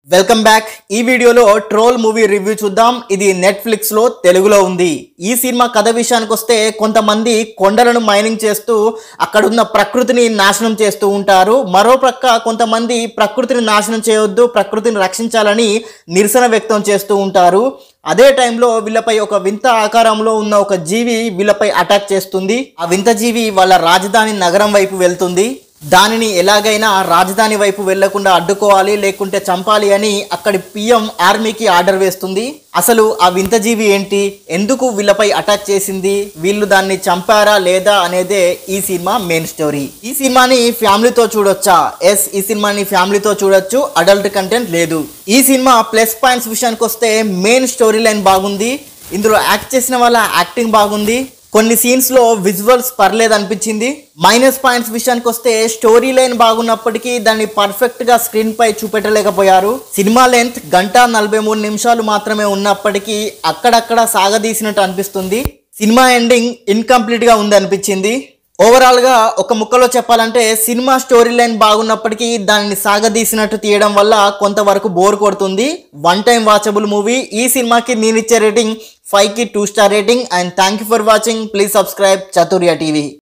Welcome back. ఈ వీడియోలో troll movie review చూద్దాం. ఇది నెట్ఫ్లిక్స్ లో తెలుగులో ఉంది. ఈ సినిమా కథ విషయానికి వస్తే కొంతమంది కొండలను మైనింగ్ చేస్తూ అక్కడున్న ప్రకృతిని నాశనం చేస్తూ ఉంటారు. మరో ప్రక్క కొంతమంది ప్రకృతిని నాశనం చేయొద్దు, ప్రకృతిని రక్షించాలని నిరసన వ్యక్తం చేస్తూ ఉంటారు. అదే టైంలో వీళ్ళపై ఒక వింత ఆకారంలో ఉన్న ఒక జీవి వీళ్ళపై అటాక్ చేస్తుంది. ఆ వింత జీవి వాళ్ళ రాజధాని నగరం వైపు వెళ్తుంది. దానిని ఎలాగైనా రాజధాని వైపు వెళ్లకుండా అడ్డుకోవాలి, లేకుంటే చంపాలి అని అక్కడి పిఎం ఆర్మీకి ఆర్డర్ వేస్తుంది. అసలు ఆ వింత జీవి ఏంటి, ఎందుకు వీళ్ళపై అటాక్ చేసింది, వీళ్ళు దాన్ని చంపారా లేదా అనేదే ఈ సినిమా మెయిన్ స్టోరీ. ఈ సినిమాని ఫ్యామిలీతో చూడొచ్చా? ఎస్, ఈ సినిమాని ఫ్యామిలీతో చూడొచ్చు. అడల్ట్ కంటెంట్ లేదు. ఈ సినిమా ప్లస్ పాయింట్స్ విషయానికి వస్తే మెయిన్ స్టోరీ లైన్ బాగుంది. ఇందులో యాక్ట్ చేసిన వాళ్ళ యాక్టింగ్ బాగుంది. కొన్ని సీన్స్ లో విజువల్స్ పర్లేదు అనిపించింది. మైనస్ పాయింట్స్ విషయానికి వస్తే స్టోరీ లైన్ బాగున్నప్పటికీ దాన్ని పర్ఫెక్ట్ గా స్క్రీన్ పై చూపెట్టలేకపోయారు. సినిమా లెంత్ 1:43 మాత్రమే ఉన్నప్పటికీ అక్కడక్కడ సాగదీసినట్టు అనిపిస్తుంది. సినిమా ఎండింగ్ ఇన్కంప్లీట్ గా ఉంది అనిపించింది. ఓవరాల్ గా ఒక ముక్కలో చెప్పాలంటే సినిమా స్టోరీ లైన్ బాగున్నప్పటికీ దానిని సాగదీసినట్టు తీయడం వల్ల కొంతవరకు బోర్ కొడుతుంది. One time watchable movie. ఈ సినిమాకి నేను ఇచ్చే రేటింగ్ 5కి 2 star rating. And thank you for watching. Please subscribe చతుర్య TV.